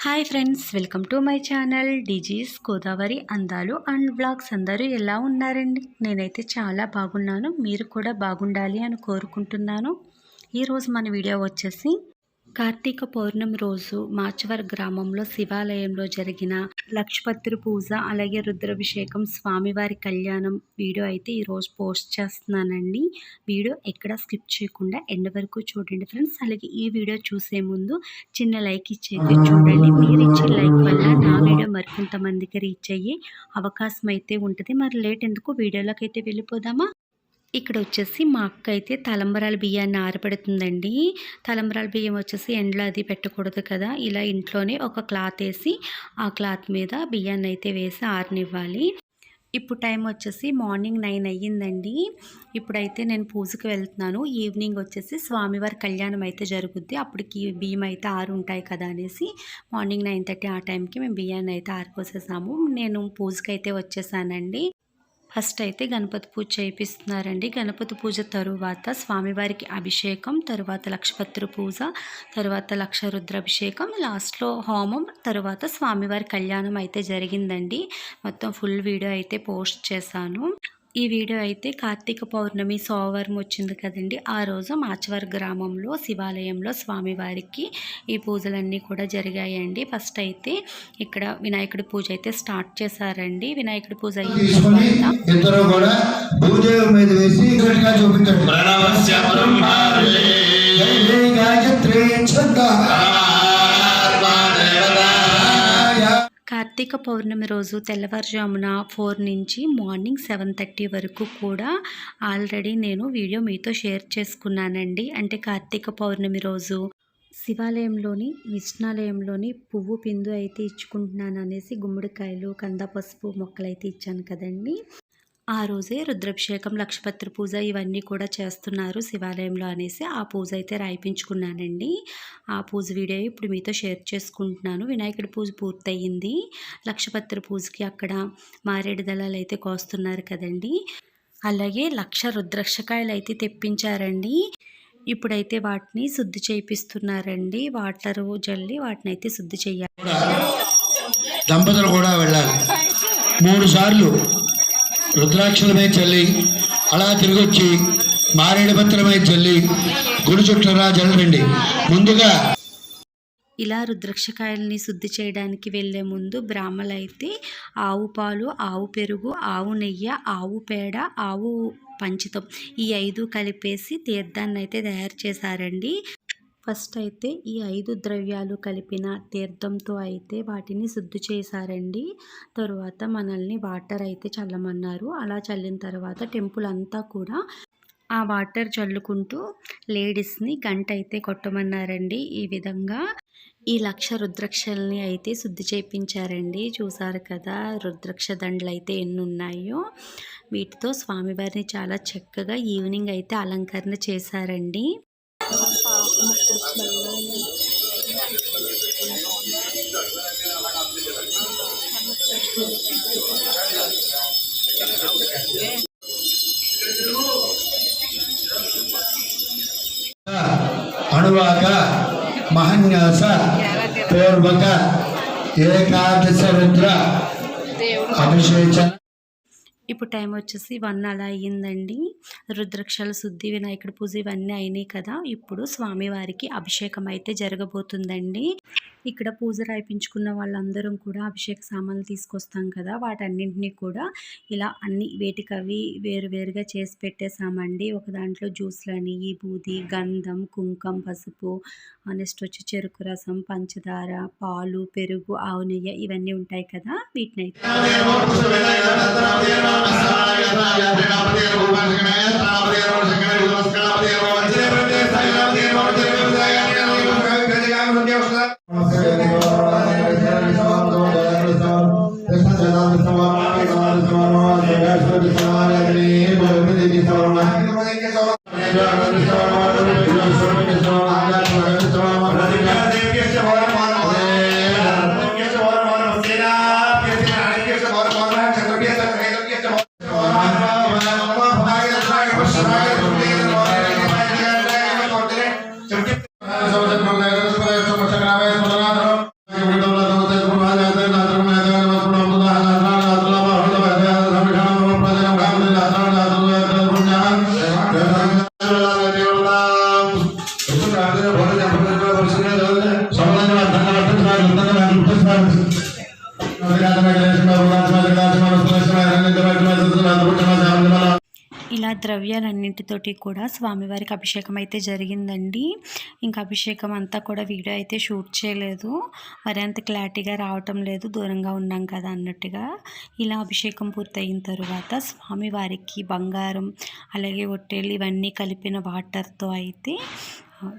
Hi friends, welcome to my channel DG's Godavari అందాలు and blogs. అందరూ ఎలా ఉన్నారండి? నేనైతే చాలా బాగున్నాను. మీరు కూడా బాగుండాలి అని కోరుకుంటున్నాను. ఈరోజు మన వీడియో వచ్చేసి కార్తీక పౌర్ణమి రోజు మాచవర్ గ్రామంలో శివాలయంలో జరిగిన లక్షపత్రి పూజ, అలాగే రుద్రాభిషేకం, స్వామివారి కళ్యాణం వీడియో అయితే ఈరోజు పోస్ట్ చేస్తున్నానండి. వీడియో ఎక్కడ స్కిప్ చేయకుండా ఎండ్ వరకు చూడండి ఫ్రెండ్స్. అలాగే ఈ వీడియో చూసే ముందు చిన్న లైక్ ఇచ్చేది చూడండి. మీరు ఇచ్చే లైక్ వల్ల నా వీడియో మరికొంతమందికి రీచ్ అయ్యే అవకాశం అయితే ఉంటుంది. మరి లేట్ ఎందుకు, వీడియోలోకి అయితే వెళ్ళిపోదామా? ఇక్కడ వచ్చేసి మా అక్క అయితే తలంబరాల బియ్యాన్ని ఆరబెడుతుందండి. తలంబరాల బియ్యం వచ్చేసి ఎండలో అది పెట్టకూడదు కదా, ఇలా ఇంట్లోనే ఒక క్లాత్ వేసి ఆ క్లాత్ మీద బియ్యాన్ని అయితే వేసి ఆరనివ్వాలి. ఇప్పుడు టైం వచ్చేసి మార్నింగ్ 9 అయ్యిందండి. ఇప్పుడైతే నేను పూజకి వెళ్తున్నాను. ఈవినింగ్ వచ్చేసి స్వామివారి కళ్యాణం అయితే జరుగుద్ది. అప్పటికి బియ్యం అయితే ఉంటాయి కదా అనేసి మార్నింగ్ 9:30 ఆ టైంకి మేము బియ్యాన్ని అయితే ఆరిపోసేసాము. నేను పూజకి అయితే వచ్చేసానండి. ఫస్ట్ అయితే గణపతి పూజ చేయిస్తున్నారండి. గణపతి పూజ తరువాత స్వామివారికి అభిషేకం, తరువాత లక్షపత్రి పూజ, తరువాత లక్ష రుద్రాభిషేకం, లాస్ట్లో హోమం, తరువాత స్వామివారి కళ్యాణం అయితే జరిగిందండి. మొత్తం ఫుల్ వీడియో అయితే పోస్ట్ చేశాను. ఈ వీడియో అయితే కార్తీక పౌర్ణమి సోమవారం వచ్చింది కదండి, ఆ రోజు మాచవర్ గ్రామంలో శివాలయంలో స్వామివారికి ఈ పూజలన్నీ కూడా జరిగాయండి. ఫస్ట్ అయితే ఇక్కడ వినాయకుడి పూజ అయితే స్టార్ట్ చేశారండి. వినాయకుడి పూజ అయిన కార్తీక పౌర్ణమి రోజు తెల్లవారుజామున 4 నుంచి మార్నింగ్ 7:30 వరకు కూడా ఆల్రెడీ నేను వీడియో మీతో షేర్ చేసుకున్నానండి. అంటే కార్తీక పౌర్ణమి రోజు శివాలయంలోని విష్ణాలయంలోని పువ్వు పిందు అయితే ఇచ్చుకుంటున్నాను అనేసి గుమ్మడికాయలు, కంద పసుపు మొక్కలు అయితే ఇచ్చాను కదండి. ఆ రోజే రుద్రాభిషేకం, లక్షపత్రి పూజ ఇవన్నీ కూడా చేస్తున్నారు శివాలయంలో అనేసి ఆ పూజ అయితే రాయిపించుకున్నానండి. ఆ పూజ వీడియో ఇప్పుడు మీతో షేర్ చేసుకుంటున్నాను. వినాయకుడి పూజ పూర్తయింది. లక్షపత్రి పూజకి అక్కడ మారేడు దళాలు అయితే కోస్తున్నారు కదండి. అలాగే లక్ష రుద్రాక్షకాయలు అయితే తెప్పించారండి. ఇప్పుడైతే వాటిని శుద్ధి చేయిస్తున్నారండి. వాటర్ జల్లి వాటిని అయితే శుద్ధి చేయాలి. దంపతులు కూడా వెళ్ళాలి. 3 సార్లు రుద్రాక్షలమై చల్లి అలా తిరిగొచ్చి మారేడు పత్రమై చల్లి గుడి చుట్టూరా జల్లండి. ముందుగా ఇలా రుద్రాక్షకాయల్ని శుద్ధి చేయడానికి వెళ్ళే ముందు బ్రాహ్మలు అయితే ఆవు పాలు, ఆవు పెరుగు, ఆవు నెయ్యి, ఆవు పేడ, ఆవు పంచితం ఈ 5 కలిపేసి తీర్థాన్ని అయితే తయారు చేశారండి. ఫస్ట్ అయితే ఈ 5 ద్రవ్యాలు కలిపిన తీర్థంతో అయితే వాటిని శుద్ధి చేశారండి. తరువాత మనల్ని వాటర్ అయితే చల్లమన్నారు. అలా చల్లిన తర్వాత టెంపుల్ అంతా కూడా ఆ వాటర్ చల్లుకుంటూ లేడీస్ని గంట అయితే కొట్టమన్నారండి. ఈ విధంగా ఈ లక్ష రుద్రాక్షల్ని అయితే శుద్ధి చేయించారండి. చూసారు కదా రుద్రాక్ష దండలు అయితే ఎన్ని ఉన్నాయో. వీటితో స్వామివారిని చాలా చక్కగా ఈవినింగ్ అయితే అలంకరణ చేశారండి. అణువాక మహన్యాస పూర్వక ఏకాదశ రుద్ర అభిషేచన. ఇప్పుడు టైం వచ్చేసి 1 అలా అయ్యిందండి. రుద్రాక్షల శుద్ధి, వినాయకుడి పూజ ఇవన్నీ అయినాయి కదా. ఇప్పుడు స్వామివారికి అభిషేకం అయితే జరగబోతుందండి. ఇక్కడ పూజ రాయిపించుకున్న వాళ్ళందరం కూడా అభిషేక సామాన్లు తీసుకొస్తాం కదా, వాటన్నింటినీ కూడా ఇలా అన్ని వేటికవి వేరువేరుగా చేసి పెట్టేసామండి. ఒక దాంట్లో జ్యూస్లని, ఈ బూది, గంధం, కుంకం, పసుపు, నెక్స్ట్ వచ్చి చెరుకు రసం, పంచదార, పాలు, పెరుగు, ఆవు నెయ్యి ఇవన్నీ ఉంటాయి కదా. వీటిని అయితే ఇలా ద్రవ్యాలన్నింటితోటి కూడా స్వామివారికి అభిషేకం అయితే జరిగిందండి. ఇంకా అభిషేకం అంతా కూడా వీడియో అయితే షూట్ చేయలేదు, మరి అంత క్లారిటీగా రావటం లేదు, దూరంగా ఉన్నాం కదా అన్నట్టుగా. ఇలా అభిషేకం పూర్తయిన తర్వాత స్వామివారికి బంగారం అలాగే ఒట్టేళ్ళు ఇవన్నీ కలిపిన వాటర్తో అయితే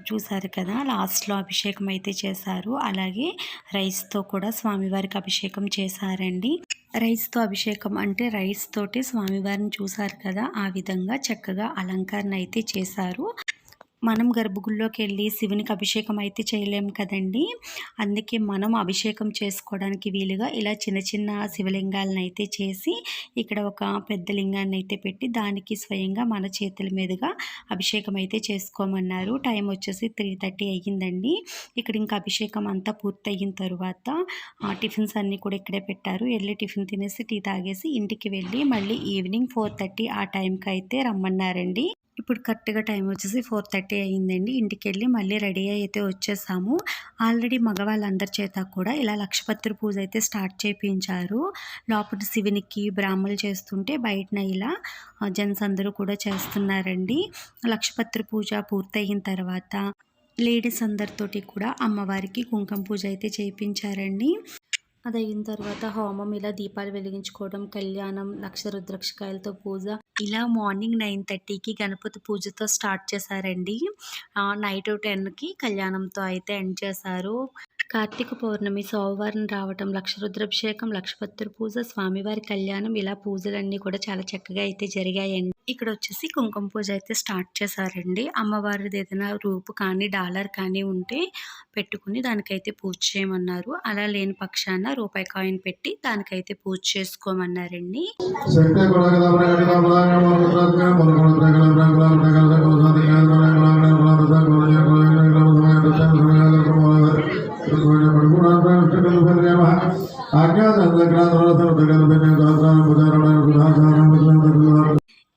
చూసారు కదా లాస్ట్లో అభిషేకం అయితే చేశారు. అలాగే రైస్తో కూడా స్వామివారికి అభిషేకం చేశారండి. రైస్తో అభిషేకం అంటే రైస్ తోటి స్వామివారిని చూసారు కదా ఆ విధంగా చక్కగా అలంకరణ అయితే చేశారు. మనం గర్భగుడిలోకి వెళ్ళి శివునికి అభిషేకం అయితే చేయలేము కదండి, అందుకే మనం అభిషేకం చేసుకోవడానికి వీలుగా ఇలా చిన్న చిన్న శివలింగాలను అయితే చేసి ఇక్కడ ఒక పెద్ద లింగాన్ని అయితే పెట్టి దానికి స్వయంగా మన చేతుల మీదుగా అభిషేకం అయితే చేసుకోమన్నారు. టైం వచ్చేసి 3:30 అయ్యిందండి. ఇక్కడ ఇంకా అభిషేకం అంతా పూర్తయిన తర్వాత టిఫిన్స్ అన్నీ కూడా ఇక్కడే పెట్టారు. వెళ్ళి టిఫిన్ తినేసి టీ తాగేసి ఇంటికి వెళ్ళి మళ్ళీ ఈవినింగ్ 4:30 ఆ టైంకి అయితే రమ్మన్నారండి. ఇప్పుడు కరెక్ట్గా టైం వచ్చేసి 4:30 అయ్యిందండి. ఇంటికి వెళ్ళి మళ్ళీ రెడీ అయితే వచ్చేసాము. ఆల్రెడీ మగవాళ్ళందరి చేత కూడా ఇలా లక్షపత్రి పూజ అయితే స్టార్ట్ చేయించారు. లోపల శివునికి బ్రాహ్మలు చేస్తుంటే బయటన ఇలా జెంట్స్ అందరూ కూడా చేస్తున్నారండి. లక్షపత్రి పూజ పూర్తయిన తర్వాత లేడీస్ అందరితోటి కూడా అమ్మవారికి కుంకుమ పూజ అయితే చేయించారండి. అది అయిన తర్వాత హోమం, ఇలా దీపాలు వెలిగించుకోవడం, కళ్యాణం, లక్ష రుద్రాక్షకాయలతో పూజ, ఇలా మార్నింగ్ 9:30కి గణపతి పూజతో స్టార్ట్ చేశారండి. నైట్ 10కి కళ్యాణంతో అయితే ఎండ్ చేశారు. కార్తీక పౌర్ణమి సోమవారం రావటం, లక్ష రుద్రాభిషేకం, లక్షపత్రి పూజ, స్వామివారి కళ్యాణం, ఇలా పూజలన్నీ కూడా చాలా చక్కగా అయితే జరిగాయండి. ఇక్కడ వచ్చేసి కుంకుమ పూజ అయితే స్టార్ట్ చేశారండి. అమ్మవారిది ఏదైనా రూపు కానీ డాలర్ కానీ ఉంటే పెట్టుకుని దానికైతే పూజ చేయమన్నారు. అలా లేని పక్షాన రూపాయి కాయిన్ పెట్టి దానికైతే పూజ చేసుకోమన్నారండి.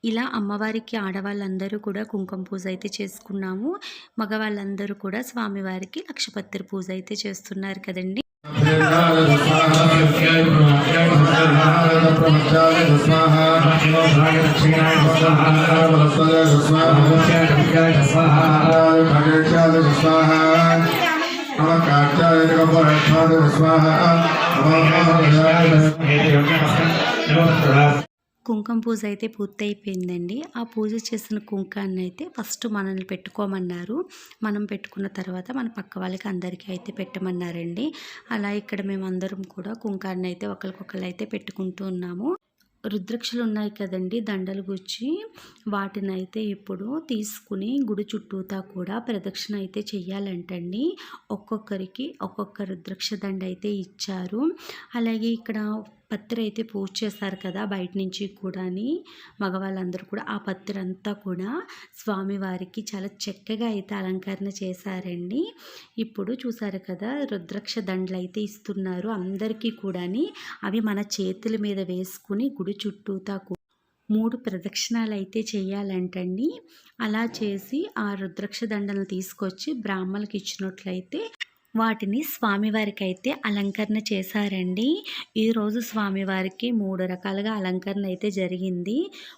ఇలా అమ్మవారికి ఆడవాళ్ళందరూ కూడా కుంకుమ పూజ అయితే చేసుకున్నాము. మగవాళ్ళందరూ కూడా స్వామివారికి లక్షపత్రి పూజ అయితే చేస్తున్నారు కదండి. కుంకుమ పూజ అయితే పూర్తయిపోయిందండి. ఆ పూజ చేసిన కుంకాన్ని అయితే ఫస్ట్ మనల్ని పెట్టుకోమన్నారు. మనం పెట్టుకున్న తర్వాత మన పక్క వాళ్ళకి అందరికీ అయితే పెట్టమన్నారండి. అలా ఇక్కడ మేమందరం కూడా కుంకాన్ని అయితే ఒకరికొకరు అయితే పెట్టుకుంటూ ఉన్నాము. రుద్రాక్షలు ఉన్నాయి కదండి, దండలు గుచ్చి వాటిని అయితే ఇప్పుడు తీసుకుని గుడి చుట్టూతా కూడా ప్రదక్షిణ అయితే చెయ్యాలంటండి. ఒక్కొక్కరికి ఒక్కొక్క రుద్రాక్ష దండ అయితే ఇచ్చారు. అలాగే ఇక్కడ పత్రి అయితే పూజ చేశారు కదా బయట నుంచి కూడా, మగవాళ్ళందరూ కూడా ఆ పత్రి అంతా కూడా స్వామివారికి చాలా చక్కగా అయితే అలంకరణ చేశారండి. ఇప్పుడు చూసారు కదా రుద్రాక్ష దండలు అయితే ఇస్తున్నారు అందరికీ కూడా. అవి మన చేతుల మీద వేసుకుని గుడి చుట్టూతా 3 ప్రదక్షిణాలు అయితే చేయాలంటండి. అలా చేసి ఆ రుద్రాక్ష దండలను తీసుకొచ్చి బ్రాహ్మణులకు ఇచ్చినట్లయితే వాటిని స్వామివారికి అయితే అలంకరణ చేశారండి. ఈరోజు స్వామివారికి 3 రకాలుగా అలంకరణ అయితే జరిగింది.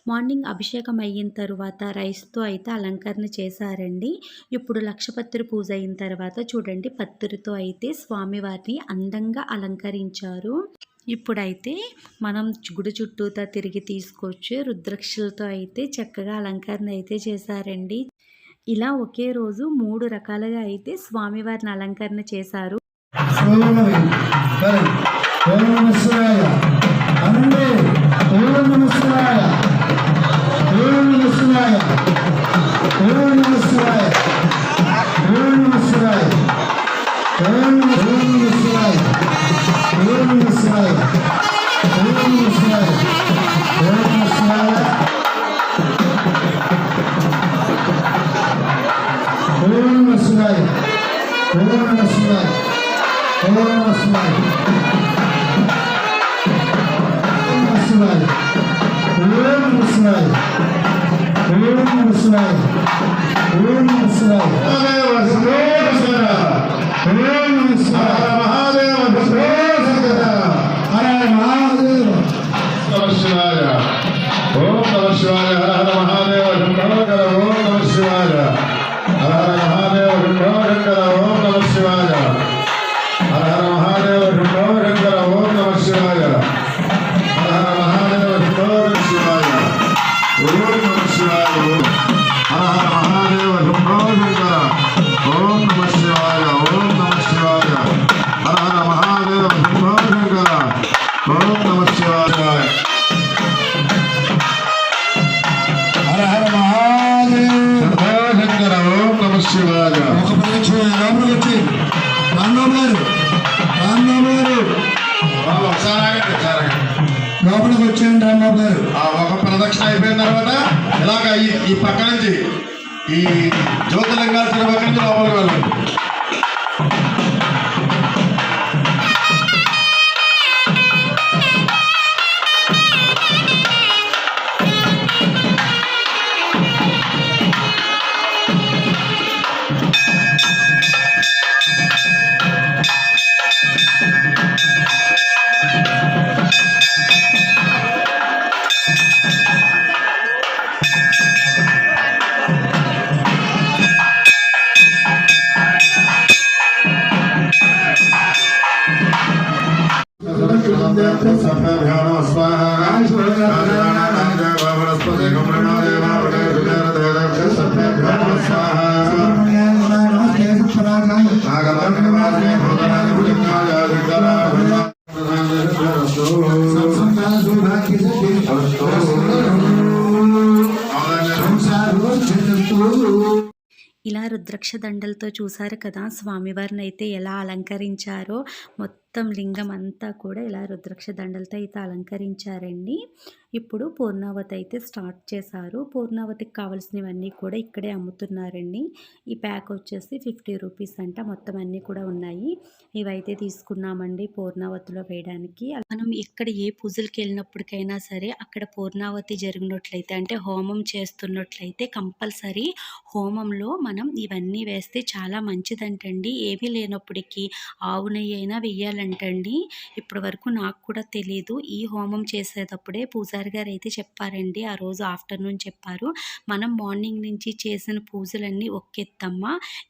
మార్నింగ్ అభిషేకం అయిన తర్వాత రైస్తో అయితే అలంకరణ చేశారండి. ఇప్పుడు లక్షపత్రి పూజ అయిన తర్వాత చూడండి పత్రితో అయితే స్వామివారిని అందంగా అలంకరించారు. ఇప్పుడైతే మనం గుడి చుట్టూతా తిరిగి తీసుకొచ్చి రుద్రాక్షలతో అయితే చక్కగా అలంకరణ అయితే చేశారండి. ఇలా ఒకే రోజు 3 రకాలుగా అయితే స్వామివారిని అలంకరణ చేశారు. ఓం నమః శివాయ, హర హర మహాదేవ. గారు. ఒక ప్రదక్షిణ అయిపోయిన తర్వాత ఇలాగ ఈ పక్క నుంచి ఈ జ్యోతిలింగాల తిరుగు పక్క నుంచి లోపలికి వెళ్ళండి. ఇలా రుద్రాక్ష దండలతో చూసారు కదా స్వామివారిని అయితే ఎలా అలంకరించారో. మొత్తం లింగం అంతా కూడా ఇలా రుద్రాక్ష దండలతో అయితే అలంకరించారండి. ఇప్పుడు పూర్ణావతి అయితే స్టార్ట్ చేశారు. పూర్ణావతికి కావాల్సినవన్నీ కూడా ఇక్కడే అమ్ముతున్నారండి. ఈ ప్యాక్ వచ్చేసి 50 రూపీస్ అంట. మొత్తం అన్నీ కూడా ఉన్నాయి. ఇవైతే తీసుకున్నామండి పూర్ణావతిలో వేయడానికి. మనం ఎక్కడ ఏ పూజలకి వెళ్ళినప్పటికైనా సరే అక్కడ పూర్ణావతి జరిగినట్లయితే అంటే హోమం చేస్తున్నట్లయితే కంపల్సరీ హోమంలో మనం ఇవన్నీ వేస్తే చాలా మంచిదంటండి. ఏమీ లేనప్పటికీ ఆవు నెయ్యి అయినా వెయ్యాలంటండి. ఇప్పటి వరకు నాకు కూడా తెలీదు. ఈ హోమం చేసేటప్పుడే పూజారి గారు అయితే చెప్పారండి. ఆ రోజు ఆఫ్టర్నూన్ చెప్పారు. మనం మార్నింగ్ నుంచి చేసిన పూజలన్నీ ఒకెత్తమ్మ,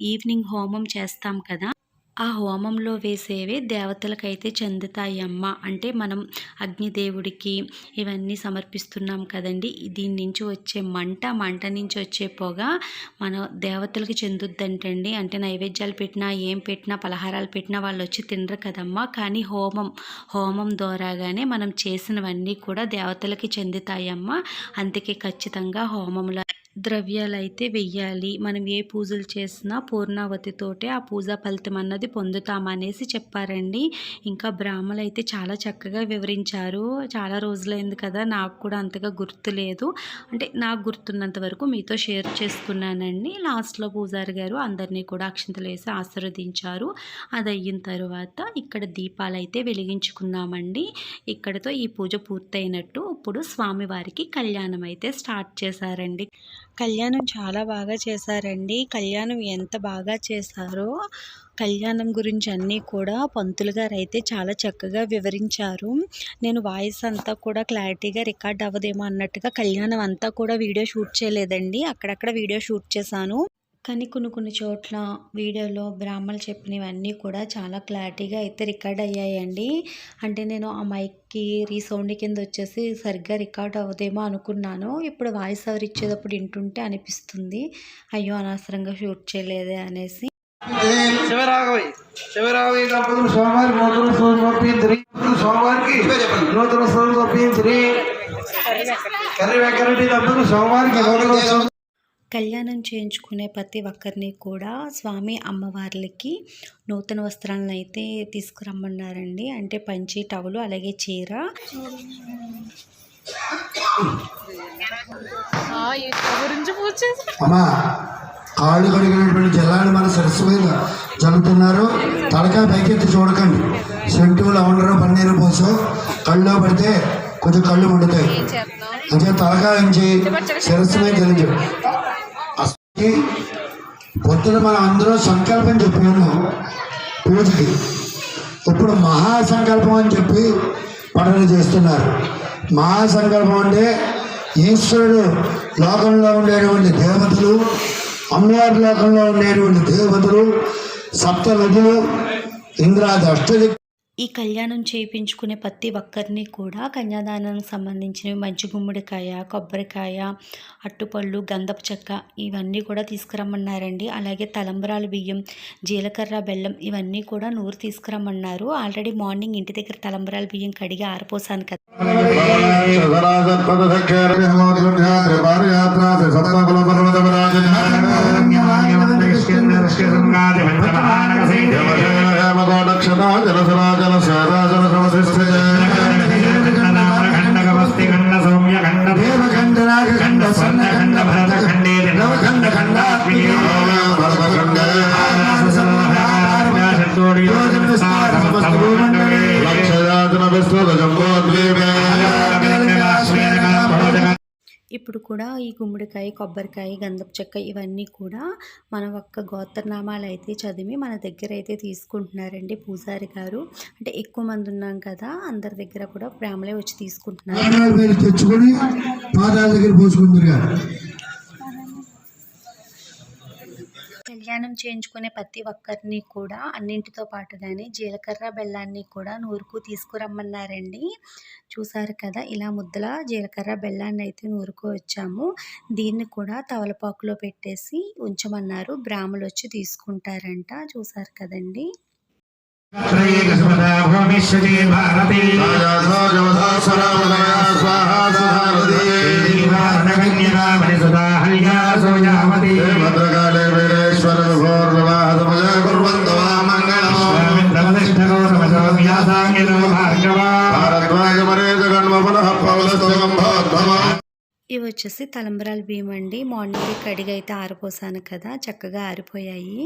ఈవినింగ్ హోమం చేస్తాం కదా, ఆ హోమంలో వేసేవే దేవతలకైతే చెందుతాయమ్మ. అంటే మనం అగ్నిదేవుడికి ఇవన్నీ సమర్పిస్తున్నాం కదండి. దీని నుంచి వచ్చే మంట నుంచి వచ్చే పొగ మన దేవతలకి చెందుద్దంటండి. అంటే నైవేద్యాలు పెట్టినా ఏం పెట్టినా పలహారాలు పెట్టినా వాళ్ళు వచ్చి తినరు కదమ్మా. కానీ హోమం ద్వారాగానే మనం చేసినవన్నీ కూడా దేవతలకి చెందుతాయమ్మ. అందుకే ఖచ్చితంగా హోమంలో ద్రవ్యాలు అయితే వెయ్యాలి. మనం ఏ పూజలు చేసినా పూర్ణావతితోటే ఆ పూజా ఫలితం అన్నది పొందుతామనేసి చెప్పారండి. ఇంకా బ్రాహ్మలు అయితే చాలా చక్కగా వివరించారు. చాలా రోజులైంది కదా, నాకు కూడా అంతగా గుర్తులేదు. అంటే నాకు గుర్తున్నంత వరకు మీతో షేర్ చేసుకున్నానండి. లాస్ట్లో పూజారి గారు అందరినీ కూడా అక్షంతలు వేసి ఆశీర్వదించారు. అది అయిన తర్వాత ఇక్కడ దీపాలు అయితే వెలిగించుకున్నామండి. ఇక్కడతో ఈ పూజ పూర్తయినట్టు. ఇప్పుడు స్వామివారికి కళ్యాణం అయితే స్టార్ట్ చేశారండి. కళ్యాణం చాలా బాగా చేశారండి. కళ్యాణం ఎంత బాగా చేశారో కళ్యాణం గురించి అన్నీ కూడా పంతులు గారు అయితే చాలా చక్కగా వివరించారు. నేను వాయిస్ అంతా కూడా క్లారిటీగా రికార్డ్ అవ్వదేమో అన్నట్టుగా కళ్యాణం అంతా కూడా వీడియో షూట్ చేయలేదండి. అక్కడక్కడ వీడియో షూట్ చేశాను. కానీ కొన్ని చోట్ల వీడియోలో బ్రాహ్మణులు చెప్పినవన్నీ కూడా చాలా క్లారిటీగా అయితే రికార్డ్ అయ్యాయండి. అంటే నేను ఆ మైక్కి రీసౌండ్ కింద వచ్చేసి సరిగ్గా రికార్డ్ అవ్వదేమో అనుకున్నాను. ఇప్పుడు వాయిస్ ఓవర్ ఇచ్చేటప్పుడు వింటుంటే అనిపిస్తుంది, అయ్యో అనవసరంగా షూట్ చేయలేదే అనేసి. శివరాఘవి దంపతులు సోమవారికి నూతన సమర్పించి సోమవారికి నూతన సమర్పించి కర్రీ వెంకరెడ్డి దంపతులు సోమవారికి నూతన. కళ్యాణం చేయించుకునే ప్రతి ఒక్కరిని కూడా స్వామి అమ్మవార్లకి నూతన వస్త్రాలను అయితే తీసుకురమ్మన్నారండి. అంటే పంచి, టవలు, అలాగే చీర. అమ్మా కాళ్ళు కడిగినటువంటి జలాన్ని మన సరస్సు మీద జల్లుతున్నారు. తలకాయ పైకెత్తి చూడకండి. సెంటు లవండరు పన్నీరు పోసో కళ్ళలో పడితే కొంచెం కళ్ళు మండుతాయి. అంటే తలకాయ నుంచి సరస్సు మీద జల్లించండి. పొద్దున మనం అందరూ సంకల్పం చెప్పాను పూజకి. ఇప్పుడు మహాసంకల్పం అని చెప్పి పఠన చేస్తున్నారు. మహాసంకల్పం అంటే ఈశ్వరుడు లోకంలో ఉండేటువంటి దేవతలు, అమ్మవారి లోకంలో ఉండేటువంటి దేవతలు, సప్త నదులు, ఇంద్రాది అష్టదిక్కు. ఈ కళ్యాణం చేయించుకునే ప్రతి ఒక్కరిని కూడా కన్యాదానానికి సంబంధించినవి మంచి గుమ్మడికాయ, కొబ్బరికాయ, అట్టుపళ్ళు, గంధపు చెక్క ఇవన్నీ కూడా తీసుకురమ్మన్నారండి. అలాగే తలంబరాలు బియ్యం, జీలకర్ర, బెల్లం ఇవన్నీ కూడా నూరు తీసుకురమ్మన్నారు. ఆల్రెడీ మార్నింగ్ ఇంటి దగ్గర తలంబరాలు బియ్యం కడిగి ఆరిపోసాను కదా. జలసరాజల ఇప్పుడు కూడా ఈ గుమ్మడికాయ, కొబ్బరికాయ, గంధపు చెక్క ఇవన్నీ కూడా మన ఒక్క గోత్రనామాలు అయితే చదివి మన దగ్గర అయితే తీసుకుంటున్నారండి పూజారి గారు. అంటే ఎక్కువ మంది ఉన్నాం కదా, అందరి దగ్గర కూడా బ్రాహ్మలే వచ్చి తీసుకుంటున్నారు. తెచ్చుకొని పాదాల దగ్గర పోసుకుంటారు. కళ్యాణం చేయించుకునే ప్రతి ఒక్కరిని కూడా అన్నింటితో పాటుగానే జీలకర్ర బెల్లాన్ని కూడా నూరుకు తీసుకురమ్మన్నారండి. చూసారు కదా, ఇలా ముద్దల జీలకర్ర బెల్లాన్ని అయితే నూరుకు వచ్చాము. దీన్ని కూడా తవలపాకులో పెట్టేసి ఉంచమన్నారు. బ్రాహ్మలు వచ్చి తీసుకుంటారంట. చూసారు కదండి. ఇవి వచ్చేసి తలంబ్రాల బియ్యం అండి. మార్నింగ్ కడిగి అయితే ఆరిపోసాను కదా, చక్కగా ఆరిపోయాయి.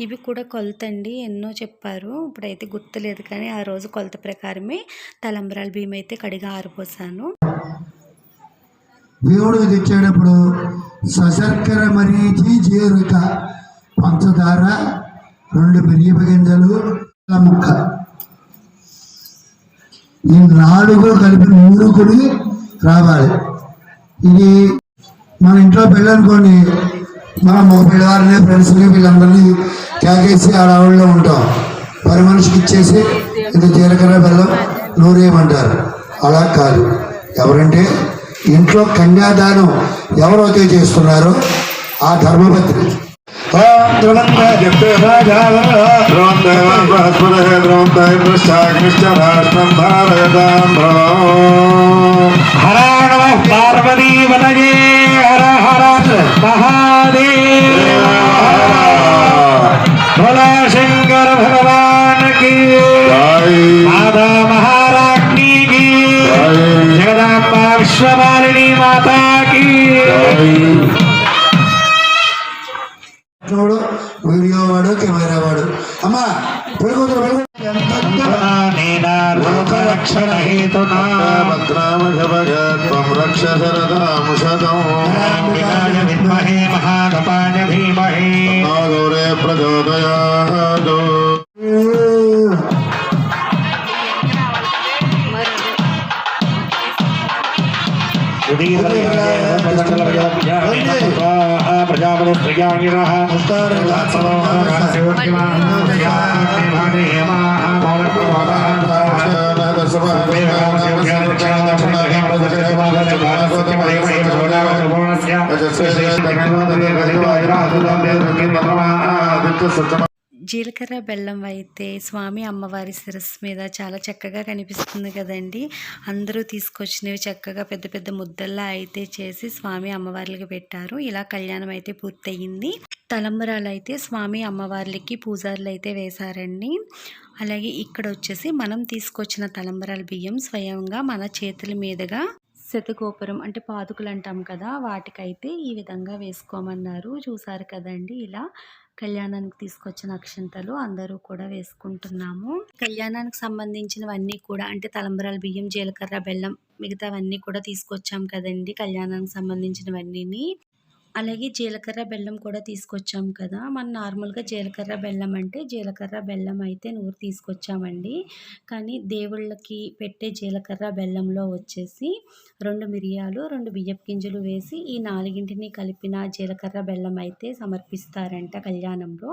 ఇవి కూడా కొలతండి, ఎన్నో చెప్పారు, ఇప్పుడైతే గుర్తులేదు కానీ ఆ రోజు కొలత ప్రకారమే తలంబ్రాల బియ్యం అయితే కడిగి ఆరిపోసాను. దేవుడికి తెచ్చేటప్పుడు సశర్కర మరీచి జీరుక పంచదార 2 బియ్యపు గింజలు ముక్క ఈ 4 కలిపి నూరుకుని రావాలి. ఇది మన ఇంట్లో పెళ్ళనుకోండి, మనం ఒక పిల్లవారిని ఫ్రెండ్స్ని వీళ్ళందరినీ కేకేసి ఆడవాళ్ళలో ఉంటాం. పని మనిషికి ఇచ్చేసి ఇది జీలకర్ర బెల్లం నూరేయమంటారు. అలా కాదు. ఎవరంటే ఇంట్లో కన్యాదానం ఎవరైతే చేస్తున్నారో ఆ ధర్మపత్రి పార్వతీ వదయే హర హర మహాదేవ భోలా శంకర భగవాన్ की माता महारानी की जगदम्बा विश्वमालिनी माता की వీడియో వాడు, కెమెరా వాడు. అమ్మా महागपाय धीमहि ప్రచోదయాత్. జీలకర్ర బెల్లం అయితే స్వామి అమ్మవారి శిరస్సు మీద చాలా చక్కగా కనిపిస్తుంది కదండి. అందరూ తీసుకొచ్చినవి చక్కగా పెద్ద పెద్ద ముద్దల్లా అయితే చేసి స్వామి అమ్మవార్లకి పెట్టారు. ఇలా కళ్యాణం అయితే పూర్తయింది. తలంబరాలు అయితే స్వామి అమ్మవార్లకి పూజారులు అయితే వేశారండి. అలాగే ఇక్కడ వచ్చేసి మనం తీసుకొచ్చిన తలంబరాల బియ్యం స్వయంగా మన చేతుల మీదుగా శతగోపురం అంటే పాదుకులు అంటాం కదా, వాటికైతే ఈ విధంగా వేసుకోమన్నారు. చూసారు కదండి, ఇలా కళ్యాణానికి తీసుకొచ్చిన అక్షంతలు అందరూ కూడా వేసుకుంటున్నాము. కళ్యాణానికి సంబంధించినవన్నీ కూడా అంటే తలంబరాల బియ్యం, జీలకర్ర బెల్లం, మిగతావన్నీ కూడా తీసుకొచ్చాం కదండి కళ్యాణానికి సంబంధించినవన్నీ. అలాగే జీలకర్ర బెల్లం కూడా తీసుకొచ్చాం కదా. మనం నార్మల్గా జీలకర్ర బెల్లం అంటే జీలకర్ర బెల్లం అయితే నూరు తీసుకొచ్చామండి. కానీ దేవుళ్ళకి పెట్టే జీలకర్ర బెల్లంలో వచ్చేసి 2 మిరియాలు, 2 బియ్యపు గింజలు వేసి ఈ 4ని కలిపిన జీలకర్ర బెల్లం అయితే సమర్పిస్తారంట కళ్యాణంలో.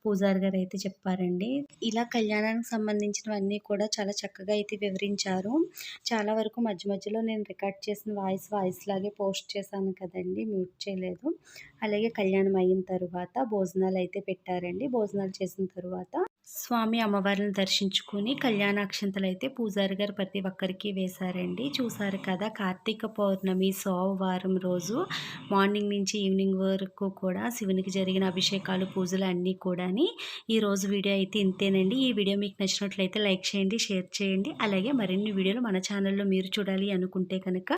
పూజారి గారు అయితే చెప్పారండి. ఇలా కళ్యాణానికి సంబంధించినవన్నీ కూడా చాలా చక్కగా అయితే వివరించారు. చాలా వరకు మధ్య మధ్యలో నేను రికార్డ్ చేసిన వాయిస్ లాగే పోస్ట్ చేశాను కదండి, మ్యూట్ చేయలేదు. అలాగే కళ్యాణం అయిన తర్వాత భోజనాలు అయితే పెట్టారండి. భోజనాలు చేసిన తర్వాత స్వామి అమ్మవారిని దర్శించుకుని కళ్యాణాక్షంతలు అయితే పూజారి గారు ప్రతి ఒక్కరికి వేశారండి. చూసారు కదా, కార్తీక పౌర్ణమి సోమవారం రోజు మార్నింగ్ నుంచి ఈవినింగ్ వరకు కూడా శివునికి జరిగిన అభిషేకాలు, పూజలు అన్నీ కూడాని. ఈరోజు వీడియో అయితే ఇంతేనండి. ఈ వీడియో మీకు నచ్చినట్లయితే లైక్ చేయండి, షేర్ చేయండి. అలాగే మరిన్ని వీడియోలు మన ఛానల్లో మీరు చూడాలి అనుకుంటే కనుక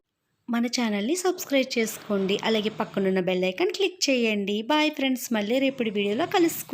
మన ఛానల్ని సబ్స్క్రైబ్ చేసుకోండి. అలాగే పక్కనున్న బెల్ ఐకాన్ క్లిక్ చేయండి. బాయ్ ఫ్రెండ్స్, మళ్ళీ రేపటి వీడియోలో కలుసుకుందాం.